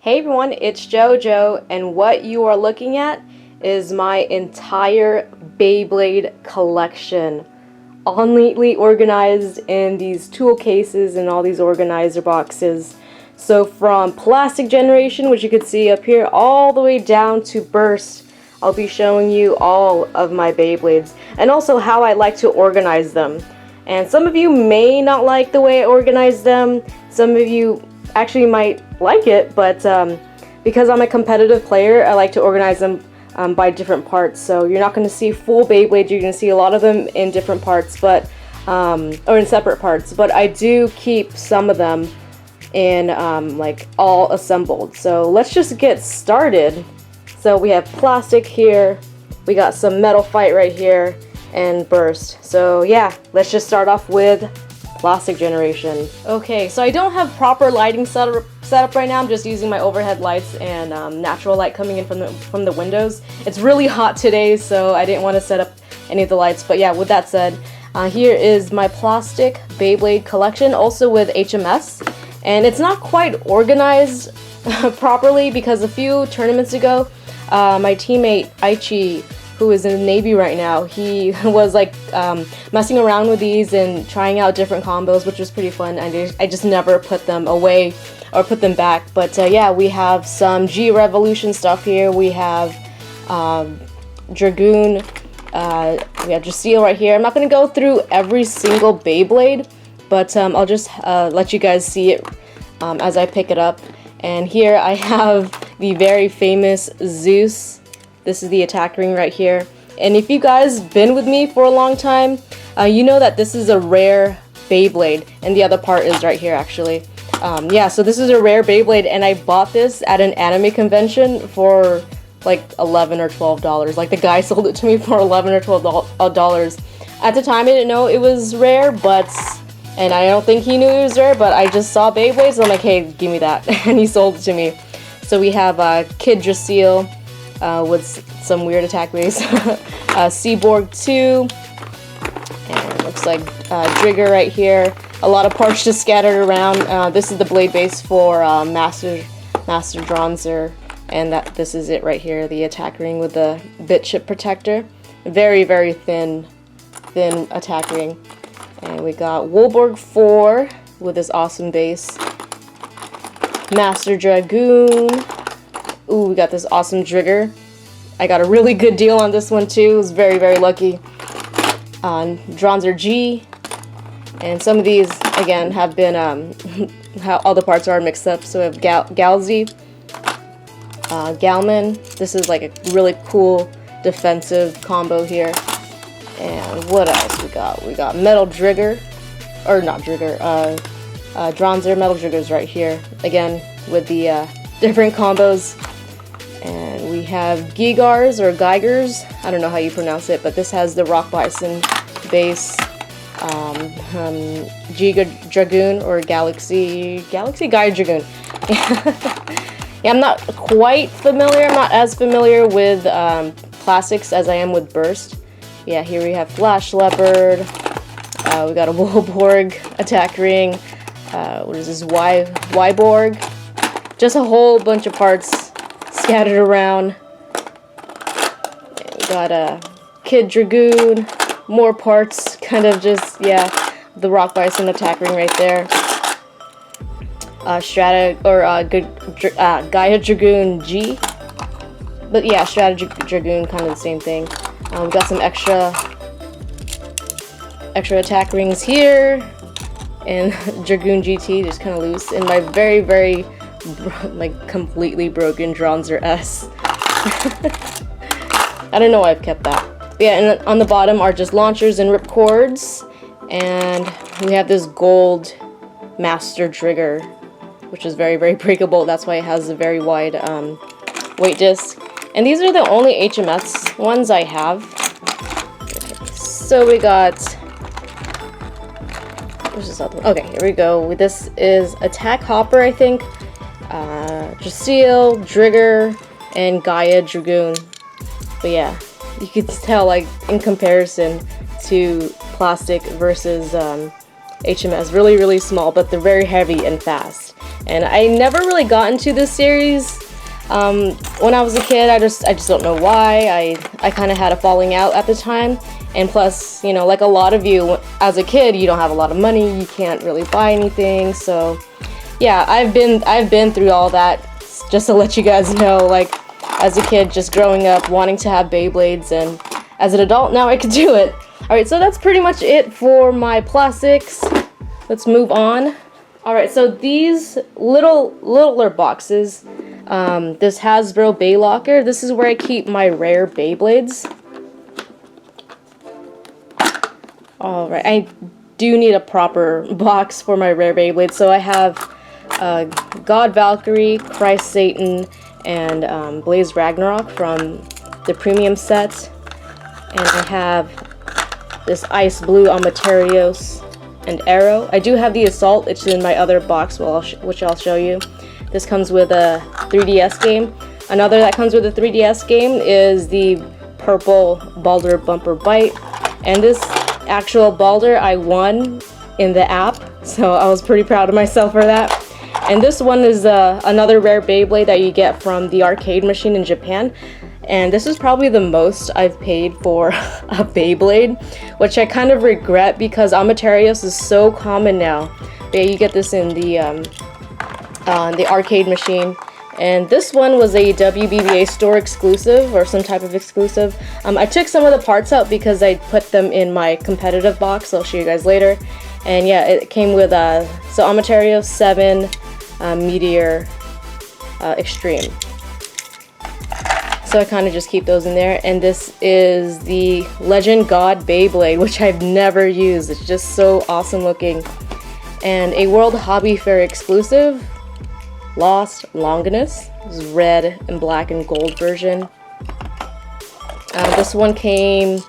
Hey everyone, it's JoJo, and what you are looking at is my entire Beyblade collection, all neatly organized in these tool cases and all these organizer boxes. So from plastic generation, which you can see up here, all the way down to burst, I'll be showing you all of my Beyblades and also how I like to organize them. And some of you may not like the way I organize them, some of you actually might like it, but because I'm a competitive player, I like to organize them by different parts. So you're not going to see full Beyblades, you're going to see a lot of them in different parts, but or in separate parts, but I do keep some of them in like all assembled. So let's just get started. So we have plastic here, we got some metal fight right here, and burst. So yeah, let's just start off with plastic generation. Okay, so I don't have proper lighting set up right now. I'm just using my overhead lights and natural light coming in from the windows. It's really hot today, so I didn't want to set up any of the lights. But yeah, with that said, here is my plastic Beyblade collection, also with HMS. And it's not quite organized properly because a few tournaments ago, my teammate Aichi, who is in the Navy right now, he was like messing around with these and trying out different combos, which was pretty fun. I just never put them away or put them back. But yeah, we have some G Revolution stuff here. We have Dragoon. We have Jojo'S right here. I'm not going to go through every single Beyblade, but I'll just let you guys see it as I pick it up. And here I have the very famous Zeus. This is the attack ring right here. And if you guys been with me for a long time, you know that this is a rare Beyblade, and the other part is right here actually. Yeah, so this is a rare Beyblade, and I bought this at an anime convention for like $11 or $12. Like the guy sold it to me for $11 or $12. At the time I didn't know it was rare, and I don't think he knew it was rare, but I just saw Beyblades, so I'm like, hey, give me that. And he sold it to me. So we have Kid Jojo'S with some weird attack base. Seaborg 2, and it looks like Trigger right here. A lot of parts just scattered around. This is the blade base for Master Dronzer, and this is it right here, the attack ring with the bit chip protector. Very, very thin attack ring. And we got Wolborg 4 with this awesome base. Master Dragoon. Ooh, we got this awesome Trigger. I got a really good deal on this one too. I was very, very lucky. Dronzer G. And some of these, again, have been, how all the parts are mixed up. So we have Galzy, Galman. This is like a really cool defensive combo here. And what else we got? We got Metal Trigger, or not Trigger, Dronzer Metal Triggers right here. Again, with the different combos. And we have Gigars or Geigers, I don't know how you pronounce it, but this has the Rock Bison base, Giga Dragoon or Galaxy Gaia Dragoon. Yeah, I'm not quite familiar, I'm not as familiar with plastics as I am with Burst. Yeah, here we have Flash Leopard, we got a Wolborg attack ring, what is this, Wyborg, just a whole bunch of parts scattered around. We got a Kid Dragoon, more parts, kind of just, yeah, the Rock Bison attack ring right there. Strata, or Gaia Dragoon G. But yeah, Strata Dragoon, kind of the same thing. We've got some extra attack rings here. And Dragoon GT, just kind of loose. And my very, very like completely broken Dronzer S. I don't know why I've kept that. But yeah, and on the bottom are just launchers and ripcords, and we have this gold Master Trigger, which is very, very breakable. That's why it has a very wide weight disc. And these are the only HMS ones I have. Okay, so we got, where's this other one? Okay, here we go. This is Attack Hopper, I think. Jojo'S, Trigger, and Gaia Dragoon. But yeah, you could tell, like, in comparison to plastic versus HMS, really, really small, but they're very heavy and fast. And I never really got into this series. When I was a kid, I just don't know why. I kind of had a falling out at the time. And plus, you know, like a lot of you, as a kid, you don't have a lot of money, you can't really buy anything. So yeah, I've been through all that, just to let you guys know. Like, as a kid, just growing up, wanting to have Beyblades, and as an adult, now I can do it. Alright, so that's pretty much it for my plastics. Let's move on. Alright, so these littler boxes, this Hasbro Bay Locker, this is where I keep my rare Beyblades. Alright, I do need a proper box for my rare Beyblades, so I have God Valkyrie, Christ Satan, and Blaze Ragnarok from the premium set. And I have this Ice Blue Amaterios and Arrow. I do have the Assault, it's in my other box, which I'll show you. This comes with a 3DS game. Another that comes with a 3DS game is the purple Baldur Bumper Bite. And this actual Baldur I won in the app, so I was pretty proud of myself for that. And this one is another rare Beyblade that you get from the arcade machine in Japan. And this is probably the most I've paid for a Beyblade, which I kind of regret because Amaterios is so common now. But yeah, you get this in the arcade machine. And this one was a WBBA store exclusive, or some type of exclusive. I took some of the parts out because I put them in my competitive box. I'll show you guys later. And yeah, it came with so Amaterios 7 Meteor Extreme. So I kind of just keep those in there. And this is the Legend God Beyblade, which I've never used. It's just so awesome looking. And a World Hobby Fair exclusive, Lost Longinus. This is red and black and gold version. This one came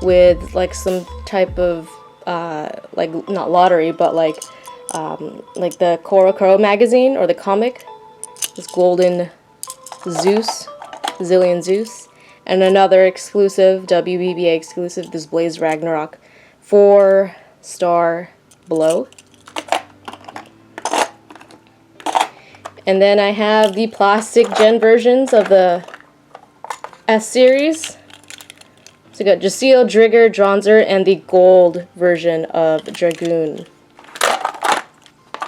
with like some type of like not lottery, but like the Korokoro magazine or the comic. This golden Zeus, Zillion Zeus, and another exclusive WBBA exclusive. This Blaze Ragnarok 4-star blow. And then I have the plastic gen versions of the S series. So I got Jaceel, Drigger, Dronzer, and the gold version of Dragoon.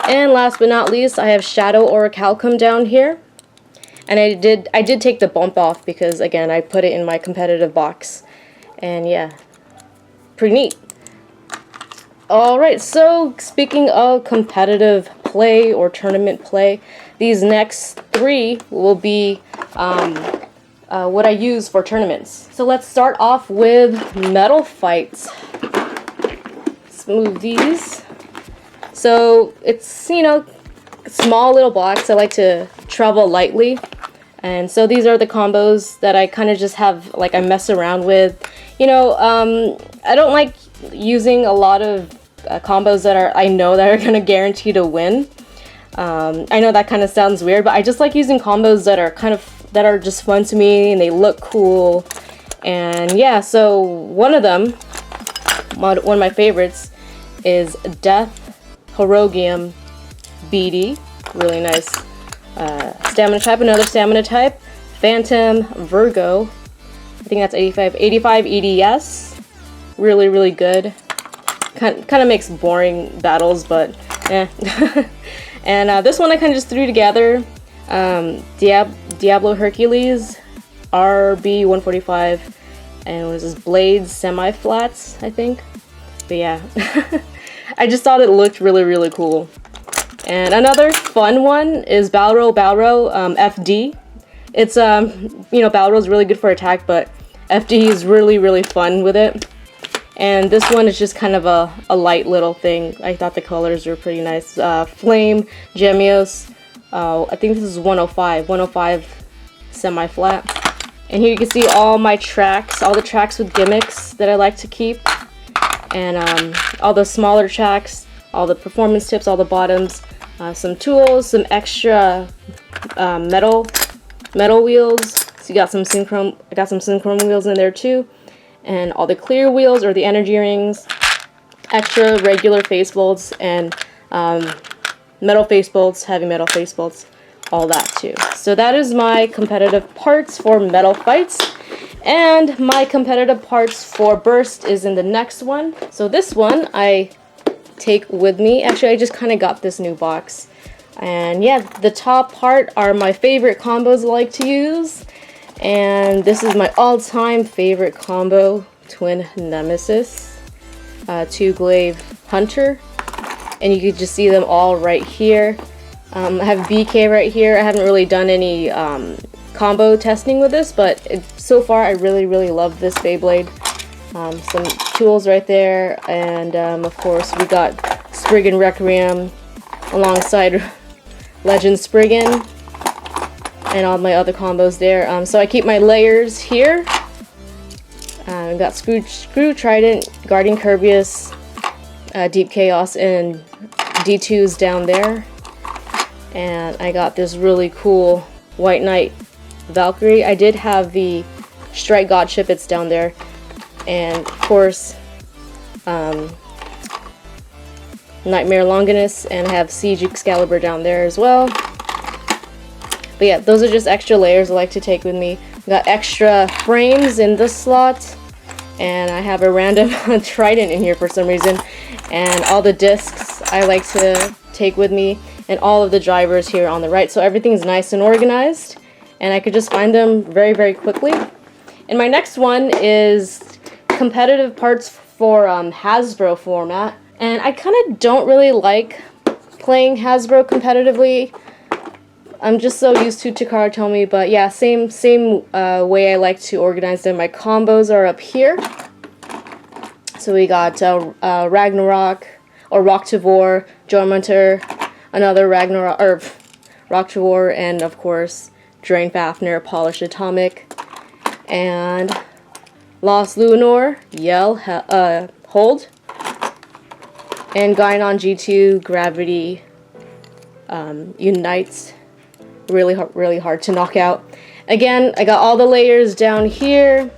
And last but not least, I have Shadow Orichalcum down here. And I did take the bump off because, again, I put it in my competitive box. And yeah, pretty neat. Alright, so speaking of competitive play or tournament play, these next 3 will be what I use for tournaments. So let's start off with medal fights. Let's move these. So it's, you know, small little box. I like to travel lightly. And so these are the combos that I kind of just have, like, I mess around with. You know, I don't like using a lot of combos that I know that are going to guarantee to win. I know that kind of sounds weird, but I just like using combos that are just fun to me and they look cool. And yeah, so one of my favorites is Death Herogium BD. Really nice stamina type. Another stamina type, Phantom Virgo. I think that's 85 EDS. Really, really good. Kind of makes boring battles, but eh. And this one I kind of just threw together. Diablo Hercules, RB145, and what is this? Blades semi-flats, I think. But yeah, I just thought it looked really, really cool. And another fun one is Balro FD. It's you know, Balro's really good for attack, but FD is really, really fun with it. And this one is just kind of a light little thing. I thought the colors were pretty nice. Flame, Gemios. I think this is 105 semi-flat. And here you can see all my tracks, all the tracks with gimmicks that I like to keep. And all the smaller tracks, all the performance tips, all the bottoms. Some tools, some extra metal wheels. So you got some synchron. I got some synchron wheels in there too. And all the clear wheels or the energy rings, extra regular face bolts, and metal face bolts, heavy metal face bolts, all that too. So that is my competitive parts for metal fights. And my competitive parts for burst is in the next one. So this one I take with me. Actually, I just kind of got this new box. And yeah, the top part are my favorite combos I like to use. And this is my all-time favorite combo, Twin Nemesis, 2-Glaive Hunter. And you can just see them all right here. I have BK right here. I haven't really done any combo testing with this, but so far I really love this Beyblade. Some tools right there, and of course we got Spriggan Requiem alongside Legend Spriggan, and all my other combos there. So I keep my layers here. I've got Screw Trident, Guardian Kirbyus, Deep Chaos, and D2s down there. And I got this really cool White Knight Valkyrie. I did have the Strike God ship, it's down there. And of course, Nightmare Longinus, and I have Siege Excalibur down there as well. But yeah, those are just extra layers I like to take with me. Got extra frames in this slot, and I have a random trident in here for some reason. And all the discs I like to take with me, and all of the drivers here on the right. So everything's nice and organized, and I could just find them very quickly. And my next one is competitive parts for Hasbro format. And I kind of don't really like playing Hasbro competitively. I'm just so used to Takara Tomy, but yeah, same way I like to organize them. My combos are up here. So we got Ragnarok, or Roktivor, Jormunter, another Ragnarok, or Roktivor, and of course Drain Fafnir, Polished Atomic, and Lost Lunar, Yell, Hold, and Gainon G2, Gravity, Unites. Really hard to knock out. Again, I got all the layers down here,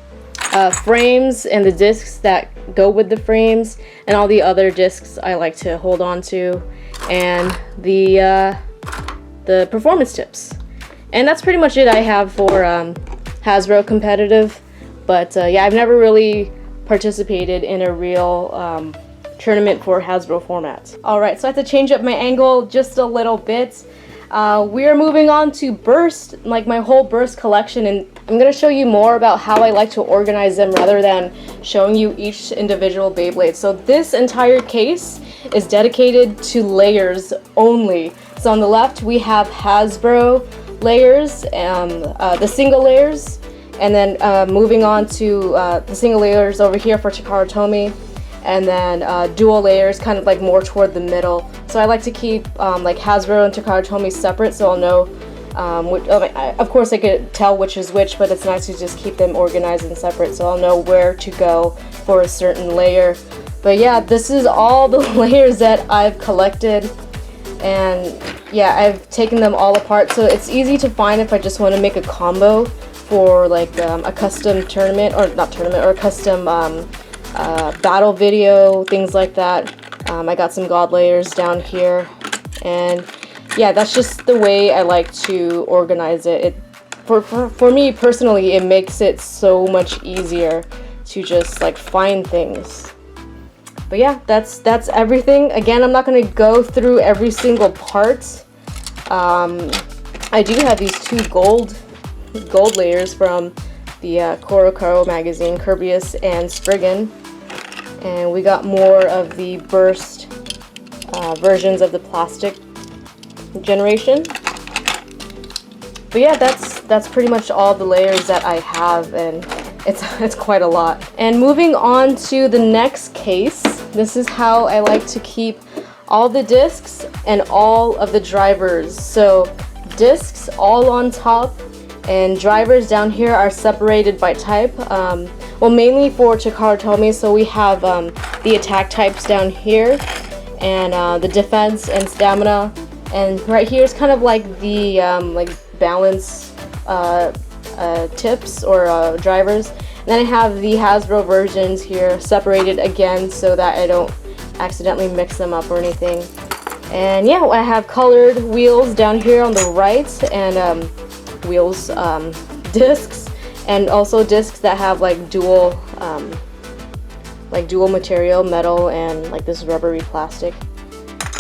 frames and the discs that go with the frames, and all the other discs I like to hold on to, and the performance tips. And that's pretty much it I have for Hasbro competitive. But yeah, I've never really participated in a real tournament for Hasbro formats. Alright, so I have to change up my angle just a little bit. We are moving on to burst, like my whole burst collection, and I'm going to show you more about how I like to organize them rather than showing you each individual Beyblade. So this entire case is dedicated to layers only. So on the left we have Hasbro layers, the single layers, and then moving on to the single layers over here for Takara Tomy, and then dual layers kind of like more toward the middle. So I like to keep like Hasbro and Takara Tomy separate, so I'll know of course I could tell which is which, but it's nice to just keep them organized and separate so I'll know where to go for a certain layer. But yeah, this is all the layers that I've collected, and yeah, I've taken them all apart, so it's easy to find if I just want to make a combo for like a custom tournament, or not tournament, or a custom battle video, things like that. I got some god layers down here, and yeah, that's just the way I like to organize it. For me personally, it makes it so much easier to just like find things. But yeah, that's everything. Again, I'm not going to go through every single part. I do have these two gold layers from the Korokoro magazine, Kirbyus and Spriggan. And we got more of the burst versions of the plastic generation. But yeah, that's pretty much all the layers that I have, and it's quite a lot. And moving on to the next case, this is how I like to keep all the discs and all of the drivers. So discs all on top, and drivers down here are separated by type. Well, mainly for Takara Tomy, so we have the attack types down here, and the defense and stamina, and right here is kind of like the like balance tips or drivers. And then I have the Hasbro versions here separated again so that I don't accidentally mix them up or anything. And yeah, I have colored wheels down here on the right, and wheels, discs, and also discs that have like dual material, metal, and like this rubbery plastic.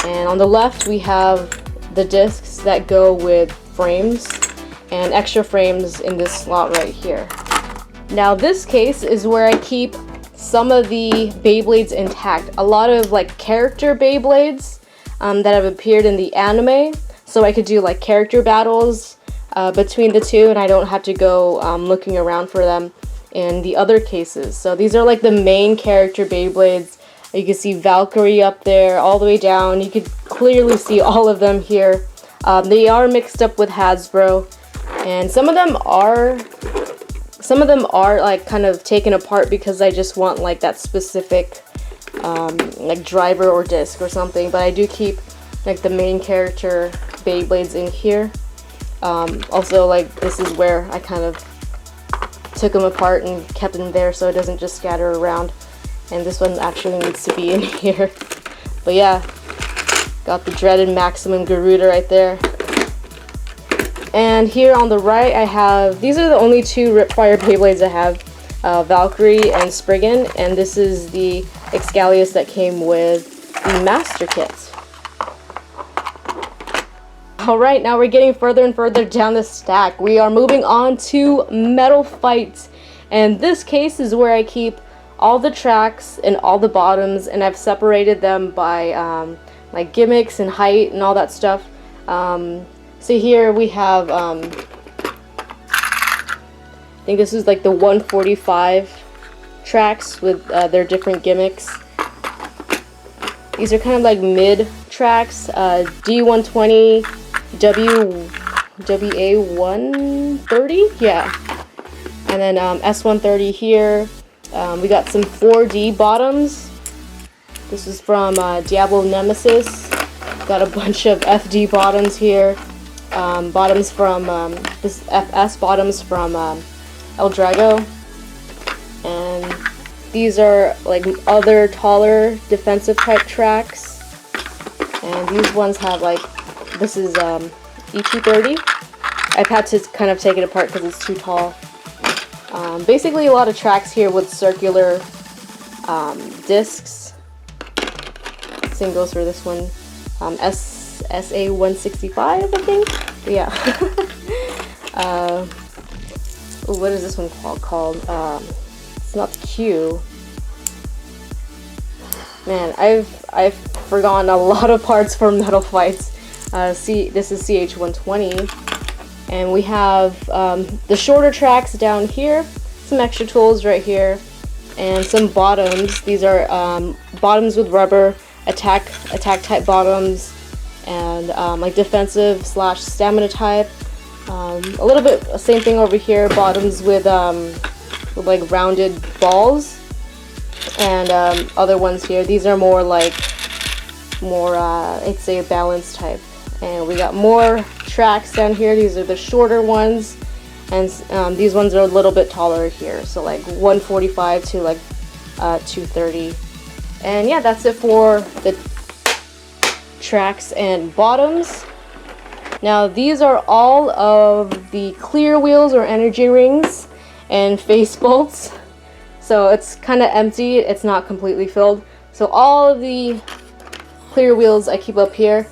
And on the left we have the discs that go with frames and extra frames in this slot right here. Now this case is where I keep some of the Beyblades intact. A lot of like character Beyblades that have appeared in the anime, so I could do like character battles between the two, and I don't have to go looking around for them in the other cases. So these are like the main character Beyblades. You can see Valkyrie up there all the way down. You could clearly see all of them here. They are mixed up with Hasbro, and some of them are like kind of taken apart because I just want like that specific like driver or disc or something, but I do keep like the main character Beyblades in here. Also, like, this is where I kind of took them apart and kept them there so it doesn't just scatter around, and this one actually needs to be in here. But yeah, got the dreaded Maximum Garuda right there. And here on the right I have, these are the only two Ripfire Beyblades I have, Valkyrie and Spriggan, and this is the Excalius that came with the Master Kit. Alright, now we're getting further and further down the stack. We are moving on to Metal Fight, and this case is where I keep all the tracks and all the bottoms, and I've separated them by like gimmicks and height and all that stuff. So here we have, I think this is like the 145 tracks with their different gimmicks. These are kind of like mid tracks, D120, WA130, yeah. And then S130 here. We got some 4D bottoms. This is from Diablo Nemesis. Got a bunch of FD bottoms here. Bottoms from this FS bottoms from El Drago, and these are like other taller defensive type tracks, and these ones have like, this is E230. I've had to kind of take it apart because it's too tall. Basically a lot of tracks here with circular discs. Same goes for this one, SA165, I think. But yeah. What is this one called? It's not the Q. Man, I've forgotten a lot of parts for Metal Fights. This is CH120, and we have the shorter tracks down here, some extra tools right here, and some bottoms. These are bottoms with rubber, attack type bottoms, and like defensive / stamina type. A little bit same thing over here, bottoms with like rounded balls, and other ones here. These are more like I'd say balance type. And we got more tracks down here. These are the shorter ones, and these ones are a little bit taller here, so like 145 to like 230. And yeah, that's it for the tracks and bottoms. Now these are all of the clear wheels or energy rings and face bolts, so it's kind of empty, it's not completely filled. So all of the clear wheels I keep up here.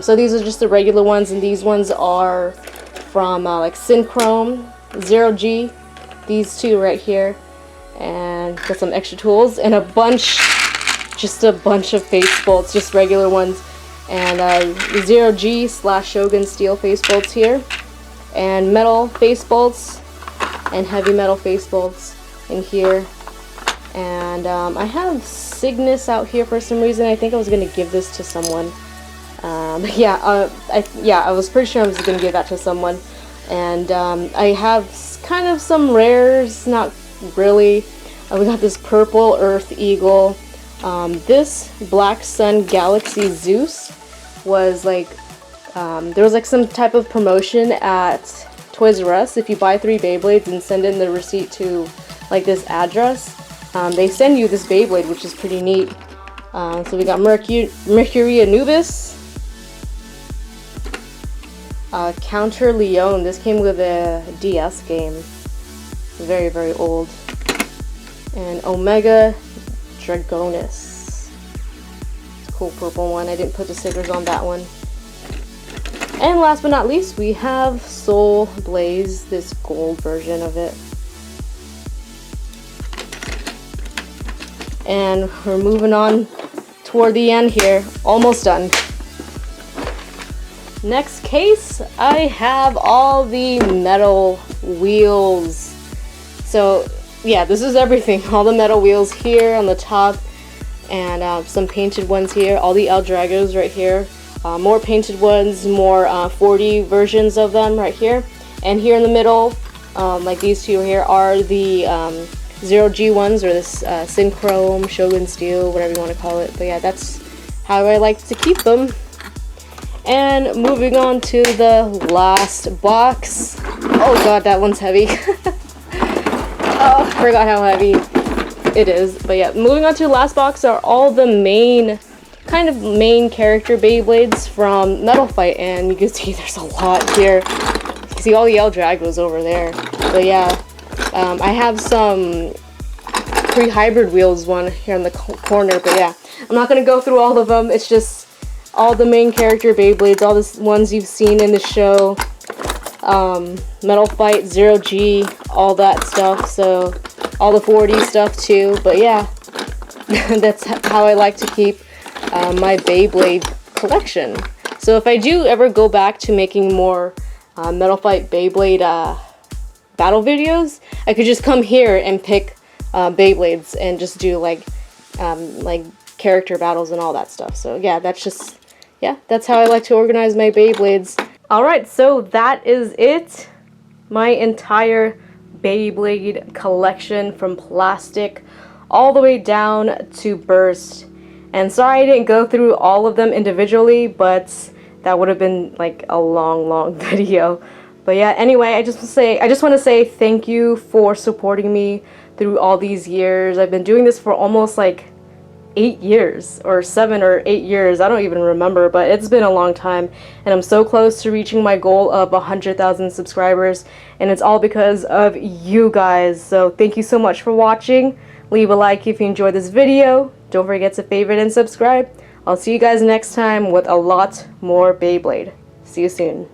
So these are just the regular ones, and these ones are from like Synchrome, 0G, these two right here, and got some extra tools and just a bunch of face bolts, just regular ones, and 0G / Shogun steel face bolts here, and metal face bolts and heavy metal face bolts in here. And I have Cygnus out here for some reason. I think I was gonna give this to someone. I was pretty sure I was gonna give that to someone. And I have kind of some rares, not really. We got this purple Earth Eagle. This Black Sun Galaxy Zeus was like, there was like some type of promotion at Toys R Us. If you buy 3 Beyblades and send in the receipt to like this address, they send you this Beyblade, which is pretty neat. So we got Mercury Anubis, Counter Leon. This came with a DS game. Very, very old. And Omega Dragonis. It's a cool purple one. I didn't put the stickers on that one. And last but not least, we have Soul Blaze, this gold version of it. And we're moving on toward the end here. Almost done. Next case, I have all the metal wheels. So yeah, this is everything. All the metal wheels here on the top, and some painted ones here. All the El Dragos right here. More painted ones, more 4D versions of them right here. And here in the middle, like these two here, are the 0G ones, or this Synchrome, Shogun Steel, whatever you want to call it. But yeah, that's how I like to keep them. And moving on to the last box. Oh god, that one's heavy. Oh, I forgot how heavy it is. But yeah, moving on to the last box are all the main character Beyblades from Metal Fight. And you can see there's a lot here. You can see all the El Dragos over there. But yeah, I have some pre-hybrid wheels one here in the corner. But yeah, I'm not going to go through all of them. It's just all the main character Beyblades, all the ones you've seen in the show, Metal Fight, 0G, all that stuff, so all the 4D stuff too. But yeah, that's how I like to keep my Beyblade collection. So if I do ever go back to making more Metal Fight Beyblade battle videos, I could just come here and pick Beyblades and just do like character battles and all that stuff. So yeah, that's how I like to organize my Beyblades. Alright, so that is it. My entire Beyblade collection, from plastic all the way down to burst. And sorry I didn't go through all of them individually, but that would have been like a long video. But yeah, anyway, I just want to say thank you for supporting me through all these years. I've been doing this for almost like 8 years, or 7 or 8 years, I don't even remember, but it's been a long time, and I'm so close to reaching my goal of 100,000 subscribers, and it's all because of you guys. So thank you so much for watching. Leave a like if you enjoyed this video. Don't forget to favorite and subscribe. I'll see you guys next time with a lot more Beyblade. See you soon.